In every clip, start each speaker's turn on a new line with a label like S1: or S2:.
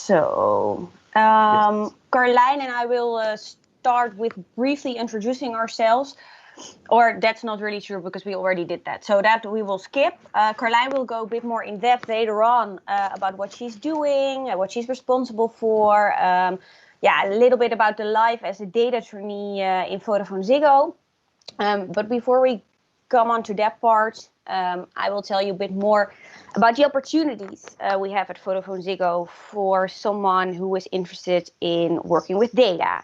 S1: So,
S2: Yes.
S1: Carlijn and I will start with briefly introducing ourselves. Or that's not really true because we already did that. So that we will skip. Carlijn will go a bit more in depth later on about what she's doing, what she's responsible for. Yeah, a little bit about the life as a data trainee in VodafoneZiggo. But before we come on to that part, I will tell you a bit more about the opportunities we have at VodafoneZiggo for someone who is interested in working with data.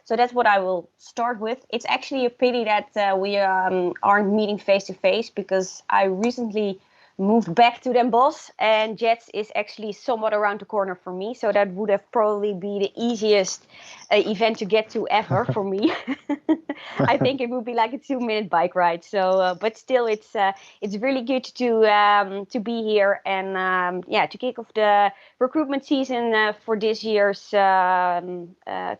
S1: So that's what I will start with. It's actually a pity that we aren't meeting face to face because I recently moved back to Den Bosch and Jets is actually somewhat around the corner for me. So that would have probably be the easiest event to get to ever for me. I think it would be like a 2-minute bike ride. So, but still, it's really good to be here and yeah, to kick off the recruitment season for this year's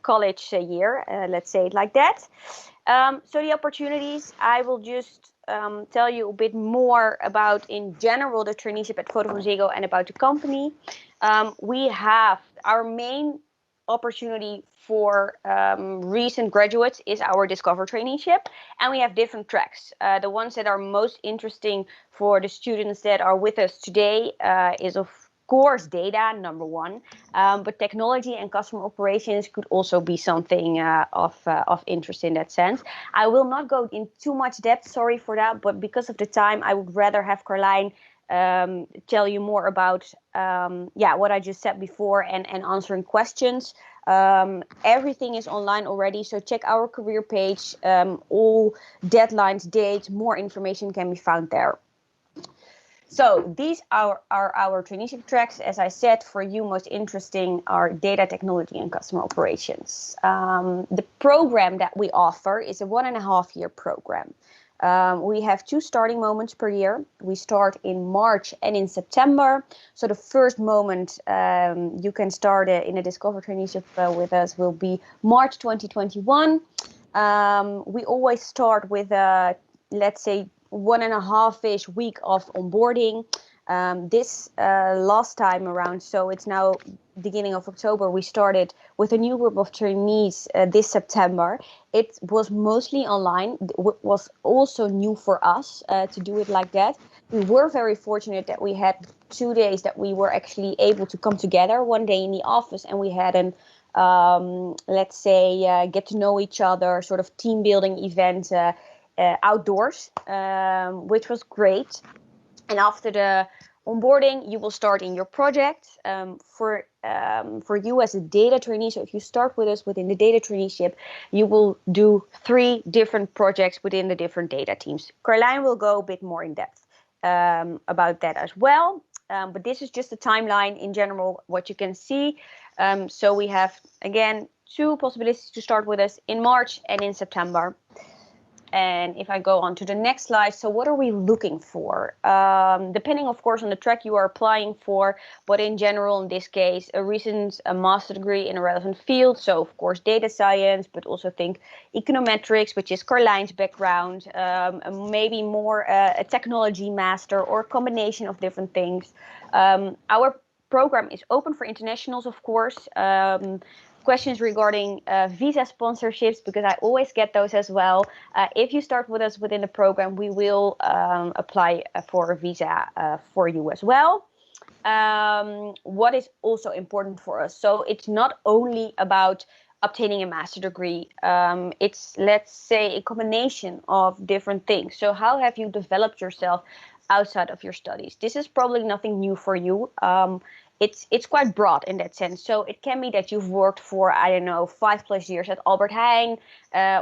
S1: college year. Let's say it like that. So the opportunities, I will just tell you a bit more about in general the traineeship at VodafoneZiggo and about the company. We have our main opportunity for recent graduates is our Discover traineeship, and we have different tracks. The ones that are most interesting for the students that are with us today is of course data, number one, but technology and customer operations could also be something of interest in that sense. I will not go in too much depth, sorry for that, but because of the time, I would rather have Carlijn tell you more about yeah, what I just said before and answering questions. Everything is online already, so check our career page. All deadlines, dates, more information can be found there. So these are our traineeship tracks. As I said, for you, most interesting are data technology and customer operations. The program that we offer is a 1.5-year program. We have 2 starting moments per year. We start in March and in September. So the first moment you can start in a Discover traineeship with us will be March 2021. We always start with, let's say, 1.5-ish week of onboarding. This last time around, so it's now beginning of October, we started with a new group of trainees this September. It was mostly online. It was also new for us to do it like that. We were very fortunate that we had 2 days that we were actually able to come together, one day in the office, and we had an let's say get to know each other sort of team building event outdoors, which was great. And after the onboarding, you will start in your project. For you as a data trainee, so if you start with us within the data traineeship, you will do 3 different projects within the different data teams. Carlijn will go a bit more in depth about that as well. But this is just a timeline in general, what you can see. So we have, again, 2 possibilities to start with us in March and in September. And if I go on to the next slide, so what are we looking for? Depending, of course, on the track you are applying for, but in general, in this case, a recent master degree in a relevant field. So, of course, data science, but also think econometrics, which is Carlijn's background, maybe more a technology master or a combination of different things. Our program is open for internationals, of course. Questions regarding visa sponsorships, because I always get those as well. If you start with us within the program, we will apply for a visa for you as well. What is also important for us, so it's not only about obtaining a master degree. It's, let's say, a combination of different things. So how have you developed yourself outside of your studies? This is probably nothing new for you. It's quite broad in that sense. So it can be that you've worked for, I don't know, 5+ years at Albert Heijn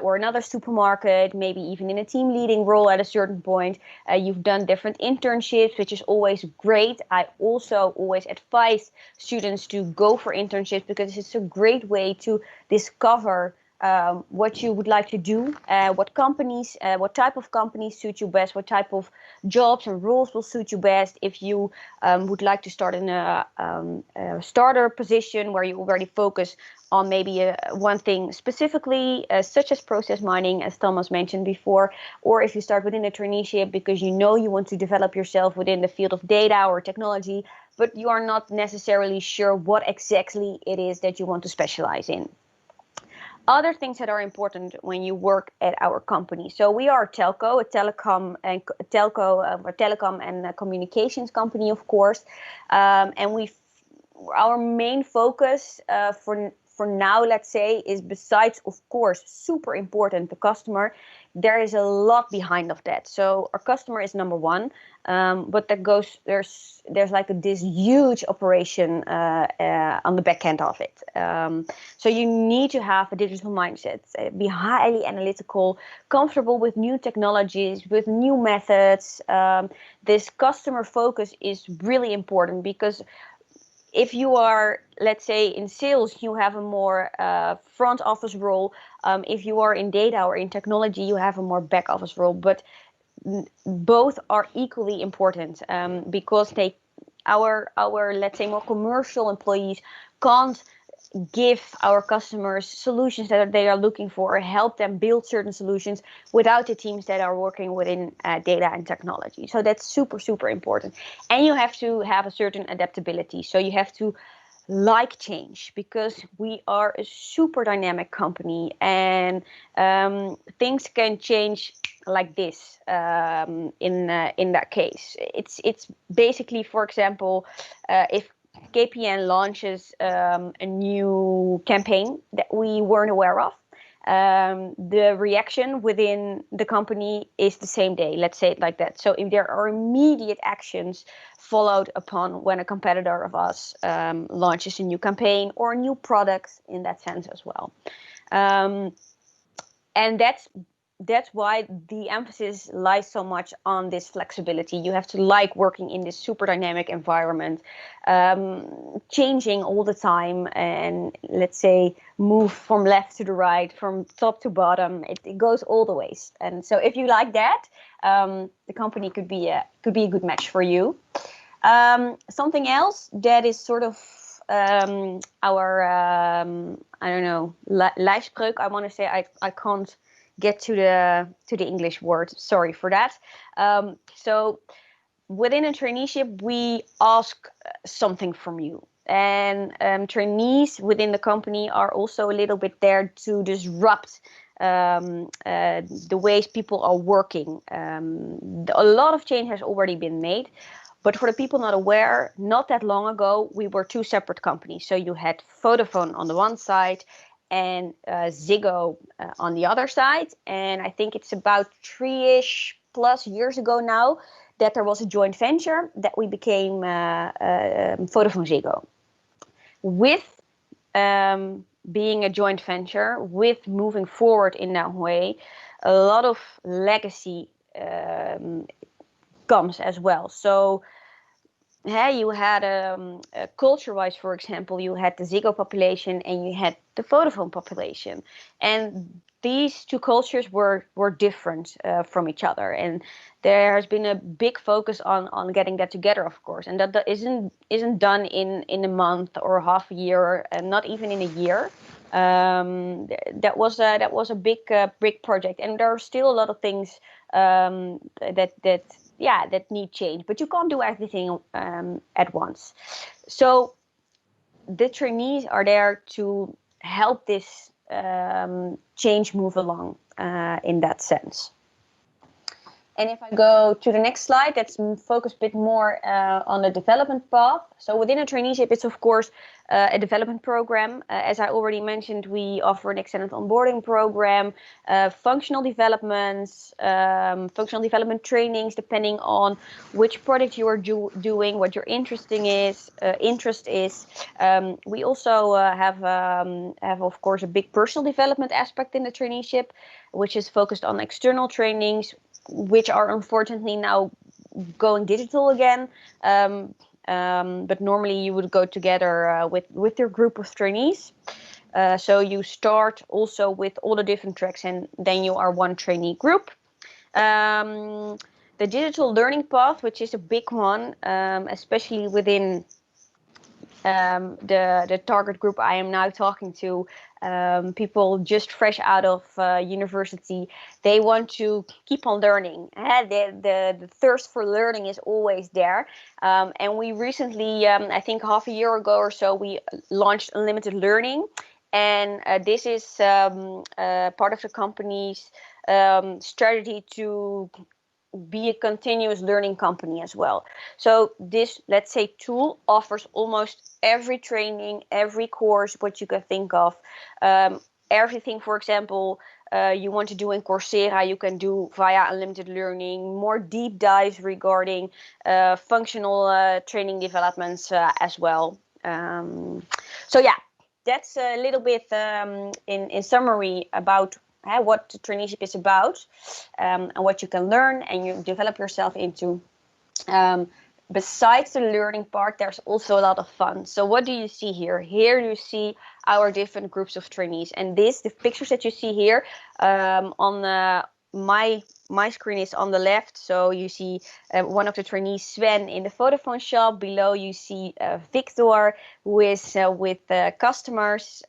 S1: or another supermarket, maybe even in a team leading role at a certain point. You've done different internships, which is always great. I also always advise students to go for internships because it's a great way to discover what you would like to do, what companies, what type of companies suit you best, what type of jobs and roles will suit you best. If you would like to start in a starter position where you already focus on maybe one thing specifically, such as process mining, as Thomas mentioned before, or if you start within a traineeship because you know you want to develop yourself within the field of data or technology, but you are not necessarily sure what exactly it is that you want to specialize in. Other things that are important when you work at our company. So we are a telco, a telecom and a communications company, of course, and our main focus for now, let's say, is besides, of course, super important, the customer. There is a lot behind of that. So our customer is number one, but there's like this huge operation on the back end of it. So you need to have a digital mindset, be highly analytical, comfortable with new technologies, with new methods. This customer focus is really important because if you are, let's say, in sales, you have a more front office role. If you are in data or in technology, you have a more back office role. But both are equally important because our let's say more commercial employees can't give our customers solutions that they are looking for, or help them build certain solutions without the teams that are working within data and technology. So that's super, super important. And you have to have a certain adaptability. So you have to like change, because we are a super dynamic company, and things can change like this in that case. It's basically, for example, if KPN launches a new campaign that we weren't aware of, the reaction within the company is the same day, let's say it like that. So if there are immediate actions followed upon when a competitor of us launches a new campaign or new products in that sense as well. And that's why the emphasis lies so much on this flexibility. You have to like working in this super dynamic environment, changing all the time, and let's say move from left to the right, from top to bottom. It goes all the ways. And so if you like that, the company could be a good match for you. Something else that is sort of our I don't know, lijfspreuk. I want to say I can't get to the English word. Sorry for that. So within a traineeship, we ask something from you. And trainees within the company are also a little bit there to disrupt the ways people are working. A lot of change has already been made. But for the people not aware, not that long ago, we were two separate companies. So you had Vodafone on the one side and Ziggo on the other side. And I think it's about 3-ish plus years ago now that there was a joint venture that we became VodafoneZiggo. With being a joint venture, with moving forward in that way, a lot of legacy comes as well. So you had culture-wise, for example, you had the Ziggo population and you had the Vodafone population, and these two cultures were different from each other, and there has been a big focus on getting that together, of course, and that isn't done in a month or half a year, and not even in a year. That was a big project, and there are still a lot of things that need change, but you can't do everything at once. So the trainees are there to help this change move along in that sense. And if I go to the next slide, that's focused a bit more on the development path. So within a traineeship, it's of course a development program. As I already mentioned, we offer an extended onboarding program, functional developments, functional development trainings, depending on which product you are doing, what your interest is. We also have of course a big personal development aspect in the traineeship, which is focused on external trainings, which are unfortunately now going digital again. But normally you would go together with your group of trainees. So you start also with all the different tracks, and then you are one trainee group. The digital learning path, which is a big one, especially within the target group I am now talking to, people just fresh out of university, they want to keep on learning. The thirst for learning is always there. And we recently, I think half a year ago or so, we launched Unlimited Learning. And this is part of the company's strategy to be a continuous learning company as well. So this, let's say, tool offers almost every training, every course, what you can think of. Everything, for example, you want to do in Coursera, you can do via Unlimited Learning. More deep dives regarding functional training developments as well. So yeah, that's a little bit in summary about what the traineeship is about, and what you can learn and you develop yourself into. Besides the learning part, there's also a lot of fun. So what do you see here? Here you see our different groups of trainees, and the pictures that you see here on my screen is on the left. So you see one of the trainees, Sven, in the Vodafone shop. Below you see Victor, who is with customers.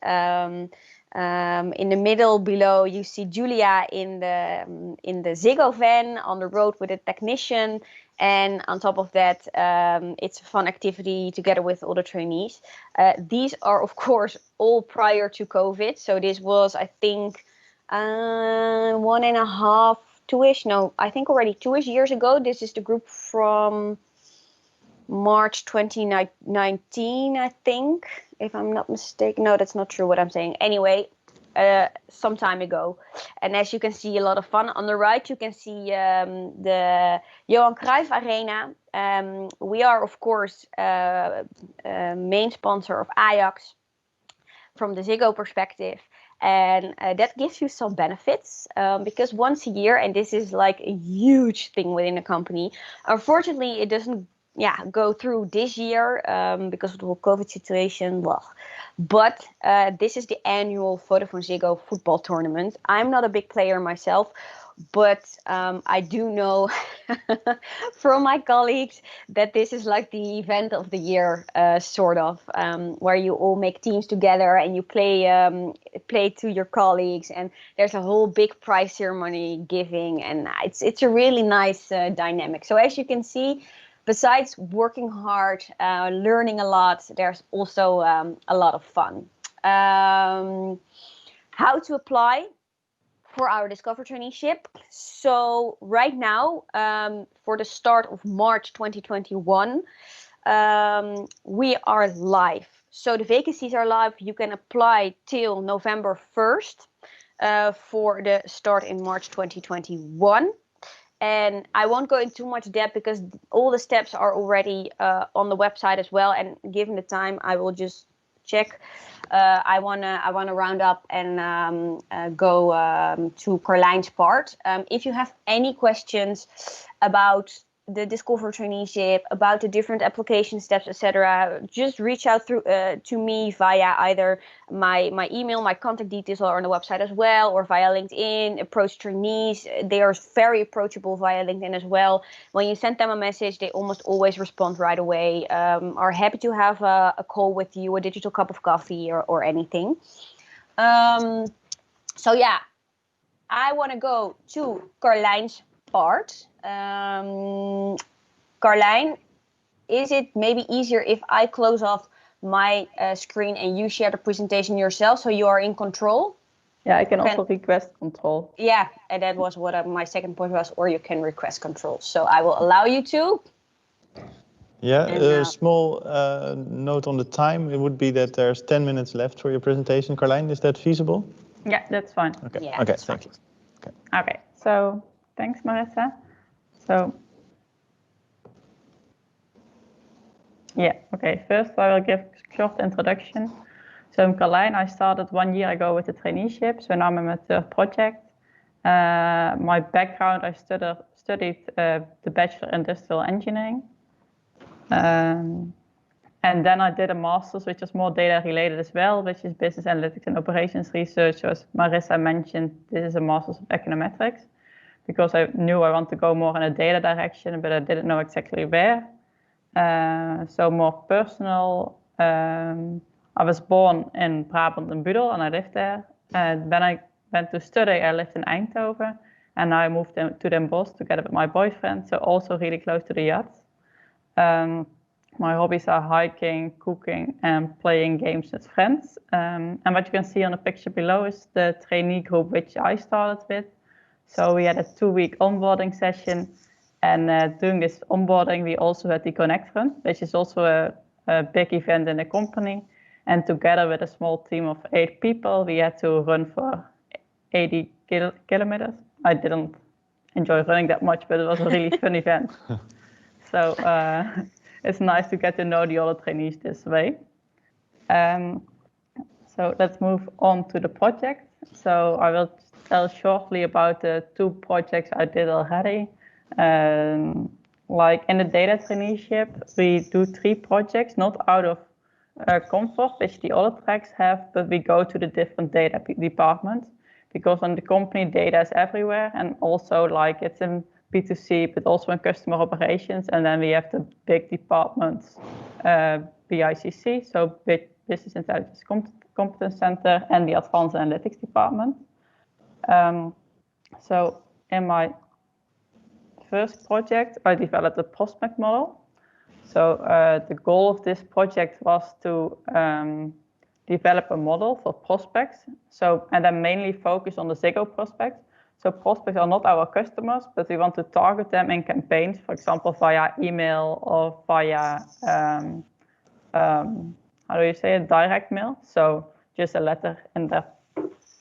S1: In the middle below you see Julia in the Ziggo van on the road with a technician, and on top of that it's a fun activity together with all the trainees. These are of course all prior to COVID, so this was, I think, 1.5, 2-ish, no, I think already 2-ish years ago. This is the group from March 2019, I think, if I'm not mistaken. No, that's not true what I'm saying. Anyway, some time ago. And as you can see, a lot of fun. On the right, you can see the Johan Cruyff Arena. We are, of course, main sponsor of Ajax from the Ziggo perspective. And that gives you some benefits because once a year, and this is like a huge thing within a company, unfortunately, it doesn't go through this year because of the whole COVID situation. Well, but this is the annual VodafoneZiggo football tournament. I'm not a big player myself, but I do know from my colleagues that this is like the event of the year, sort of, where you all make teams together and you play to your colleagues, and there's a whole big prize ceremony giving, and it's a really nice dynamic. So as you can see, besides working hard, learning a lot, there's also a lot of fun. How to apply for our Discover traineeship. So right now, for the start of March 2021, we are live. So the vacancies are live. You can apply till November 1st for the start in March 2021. And I won't go into too much depth because all the steps are already on the website as well. And given the time, I will just check. I wanna round up and go to Carlijn's part. If you have any questions about the Discover traineeship, about the different application steps, etc., just reach out to me via either my email, my contact details are on the website as well, or via LinkedIn. Approach trainees. They are very approachable via LinkedIn as well. When you send them a message, they almost always respond right away. Are happy to have a call with you, a digital cup of coffee, or anything. So yeah, I want to go to Carlijn's part. Carlijn, is it maybe easier if I close off my screen and you share the presentation yourself so you are in control?
S2: Yeah, I can also request control.
S1: Yeah, and that was what my second point was, or you can request control. So I will allow you to.
S3: Yeah, a small note on the time. It would be that there's 10 minutes left for your presentation. Carlijn, is that feasible?
S2: Yeah, that's fine.
S3: Okay,
S1: yeah,
S3: okay, thank you.
S2: Okay, so thanks, Marissa. So, yeah, okay, first I will give a short introduction. So I'm Carlijn. I started 1 year ago with the traineeship, so now I'm in my third project. My background, I studied the Bachelor in Industrial Engineering. And then I did a master's, which is more data related as well, which is Business Analytics and Operations Research. So as Marissa mentioned, this is a master's of econometrics, because I knew I want to go more in a data direction, but I didn't know exactly where. So more personal I was born in Brabant and Budel, and I lived there. And when I went to study, I lived in Eindhoven, and I moved to Den Bosch together with my boyfriend, so also really close to the yachts. My hobbies are hiking, cooking, and playing games with friends. And what you can see on the picture below is the trainee group which I started with. So we had a 2-week onboarding session, and during this onboarding, we also had the Connect Run, which is also a big event in the company. And together with a small team of 8 people, we had to run for 80 kilometers. I didn't enjoy running that much, but it was a really fun event. So it's nice to get to know the other trainees this way. So let's move on to the project. So I will tell shortly about the 2 projects I did already. Like in the data traineeship, we do 3 projects, not out of comfort, which the other tracks have, but we go to the different data departments, because on the company data is everywhere, and also like it's in B2C, but also in customer operations. And then we have the big departments, BICC, so Business Intelligence Competence Center, and the Advanced Analytics department. So in my first project, I developed a prospect model. So the goal of this project was to develop a model for prospects. So, and then mainly focus on the Ziggo prospects. So prospects are not our customers, but we want to target them in campaigns, for example, via email or via, how do you say it, direct mail. So just a letter in their,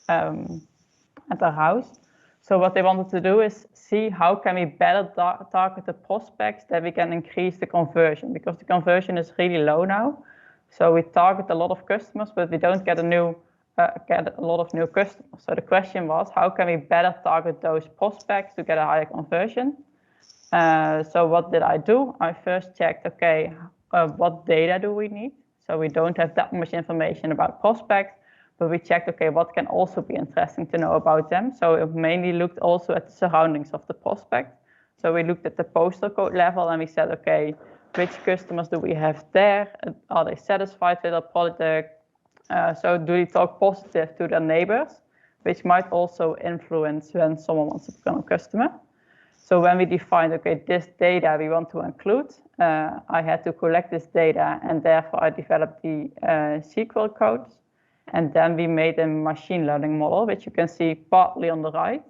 S2: at their house. So what they wanted to do is see how can we better target the prospects that we can increase the conversion, because the conversion is really low now. So we target a lot of customers, but we don't get a lot of new customers. So the question was, how can we better target those prospects to get a higher conversion? So what did I do? I first checked, okay, what data do we need? So we don't have that much information about prospects, but we checked, okay, what can also be interesting to know about them? So it mainly looked also at the surroundings of the prospect. So we looked at the postal code level, and we said, okay, which customers do we have there? Are they satisfied with our product? So do they talk positive to their neighbors, which might also influence when someone wants to become a customer. So when we defined, okay, this data we want to include, I had to collect this data, and therefore I developed the SQL codes. And then we made a machine learning model, which you can see partly on the right.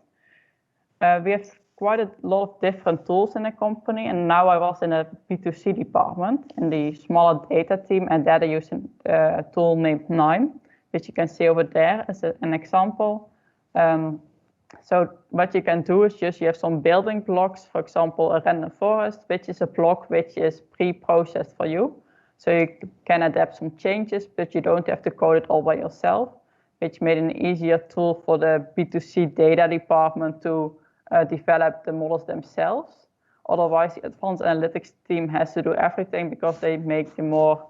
S2: We have quite a lot of different tools in the company, and now I was in a B2C department in the smaller data team, and there they use a tool named NIME, which you can see over there as an example. So what you can do is just you have some building blocks, for example, a random forest, which is a block which is pre-processed for you. So you can adapt some changes, but you don't have to code it all by yourself, which made an easier tool for the B2C data department to develop the models themselves. Otherwise, the advanced analytics team has to do everything because they make the more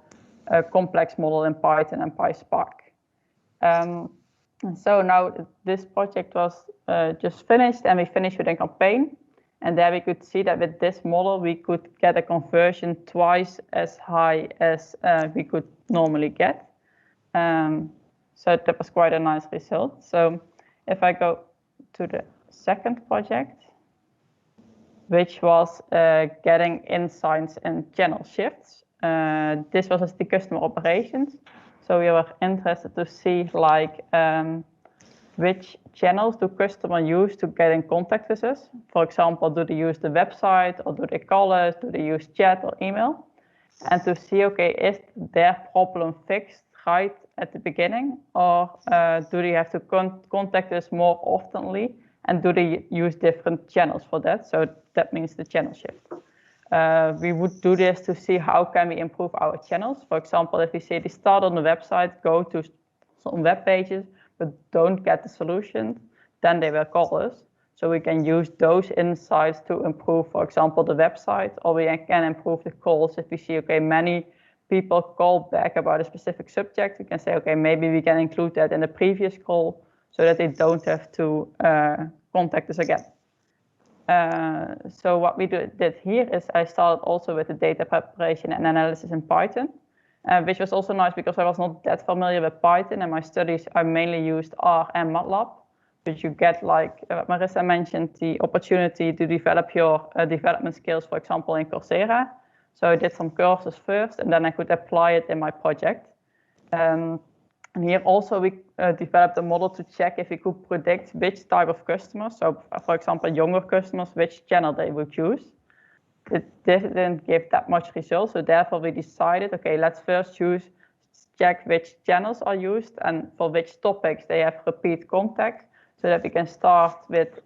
S2: complex model in Python and PySpark. So now this project was just finished, and we finished with a campaign. And there we could see that with this model, we could get a conversion twice as high as we could normally get. So that was quite a nice result. So if I go to the second project, which was getting insights and channel shifts. This was the customer operations. So we were interested to see like which channels do customers use to get in contact with us. For example, do they use the website, or do they call us? Do they use chat or email? And to see, okay, is their problem fixed right at the beginning, or do they have to contact us more oftenly? And do they use different channels for that? So that means the channel shift. We would do this to see how can we improve our channels. For example, if we say they start on the website, go to some web pages, but don't get the solution, then they will call us. So we can use those insights to improve, for example, the website, or we can improve the calls. If we see, okay, many people call back about a specific subject, we can say, okay, maybe we can include that in the previous call so that they don't have to contact us again. So what we did here is I started also with the data preparation and analysis in Python. which was also nice because I was not that familiar with Python. In my studies, I mainly used R and MATLAB, but you get, like Marissa mentioned, the opportunity to develop your development skills, for example, in Coursera. So I did some courses first, and then I could apply it in my project. And here also we developed a model to check if we could predict which type of customers, so for example, younger customers, which channel they would choose. It didn't give that much results, so therefore we decided, okay, let's first check which channels are used and for which topics they have repeat contact, so that we can start with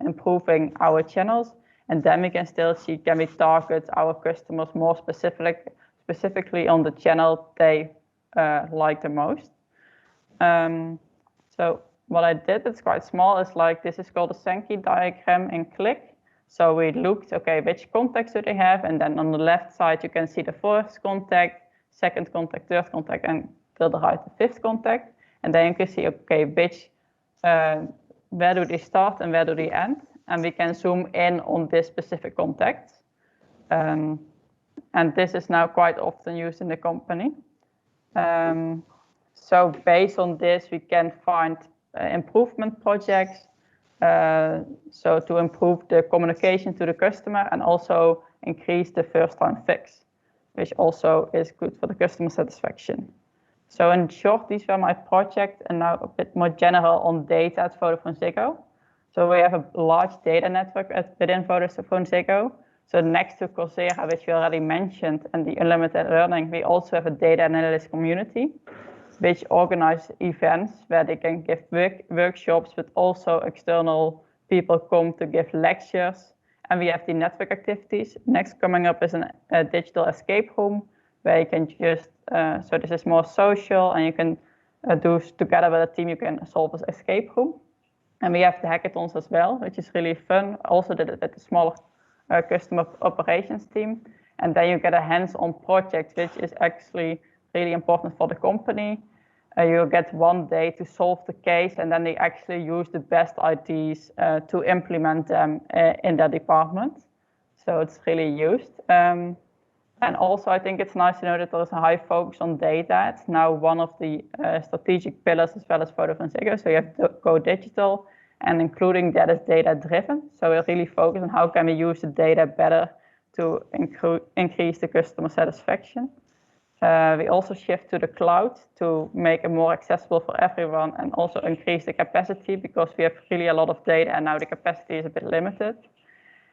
S2: improving our channels, and then we can still see, can we target our customers more specifically on the channel they like the most. So what I did, it's quite small, is like, this is called a Sankey diagram in Click. So we looked, okay, which contacts do they have? And then on the left side, you can see the first contact, second contact, third contact, and till the right, the fifth contact. And then you can see, okay, which, where do they start and where do they end? And we can zoom in on this specific contact. And this is now quite often used in the company. So based on this, we can find improvement projects. So to improve the communication to the customer and also increase the first time fix, which also is good for the customer satisfaction. So in short, these were my projects, and now a bit more general on data at VodafoneZiggo. So we have a large data network within VodafoneZiggo. So next to Coursera, which we already mentioned, and the unlimited learning, we also have a data analyst community, which organize events where they can give workshops, but also external people come to give lectures. And we have the network activities. Next coming up is a digital escape room, where you can just, so this is more social, and you can do together with a team, you can solve this escape room. And we have the hackathons as well, which is really fun. Also did it at the smaller customer operations team. And then you get a hands-on project, which is actually really important for the company. You'll get 1 day to solve the case, and then they actually use the best ideas to implement them in their department. So it's really used. And also, I think it's nice to know that there is a high focus on data. It's now one of the strategic pillars as well as VodafoneZiggo. So you have to go digital, and including that is data-driven. So we're really focused on how can we use the data better to increase the customer satisfaction. We also shift to the cloud to make it more accessible for everyone and also increase the capacity, because we have really a lot of data and now the capacity is a bit limited.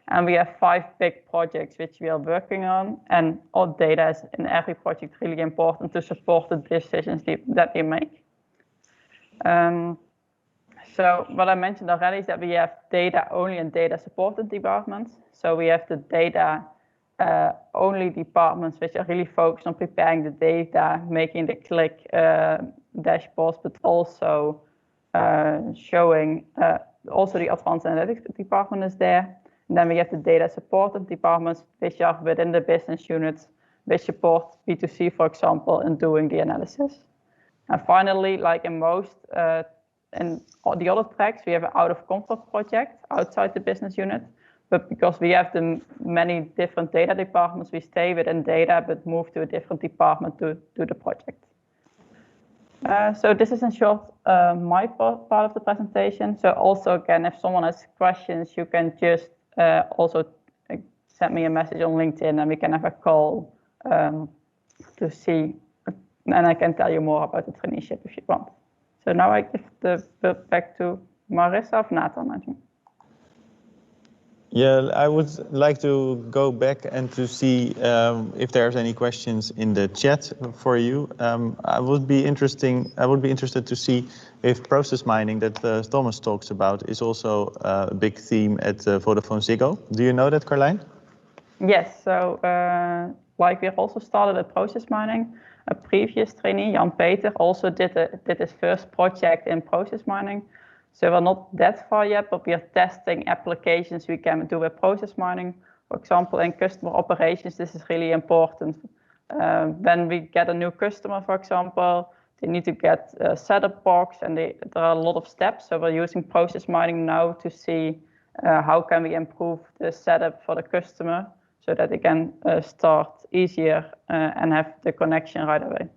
S2: And we have 5 big projects which we are working on, and all data is in every project really important to support the decisions that we make. So what I mentioned already is that we have data only and data supported departments. So we have the data only departments which are really focused on preparing the data, making the Click dashboards, but also showing, also the advanced analytics department is there. And then we have the data supported departments, which are within the business units, which support B2C, for example, in doing the analysis. And finally, like in most, in all the other tracks, we have an out-of-comfort project outside the business unit. But because we have the many different data departments, we stay within data, but move to a different department to do the project. So this is in short my part of the presentation. So also, again, if someone has questions, you can just also send me a message on LinkedIn, and we can have a call to see, and I can tell you more about the traineeship if you want. So now I give the word back to Marissa of Nathan, I think.
S3: Yeah, I would like to go back and to see if there's any questions in the chat for you. I would be interested to see if process mining that Thomas talks about is also a big theme at VodafoneZiggo. Do you know that, Carlijn?
S2: Yes, so like we also started at process mining. A previous trainee, Jan-Peter, also did his first project in process mining. So we're not that far yet, but we are testing applications we can do with process mining. For example, in customer operations, this is really important. When we get a new customer, for example, they need to get a setup box, and there are a lot of steps. So we're using process mining now to see how can we improve the setup for the customer, so that they can start easier and have the connection right away.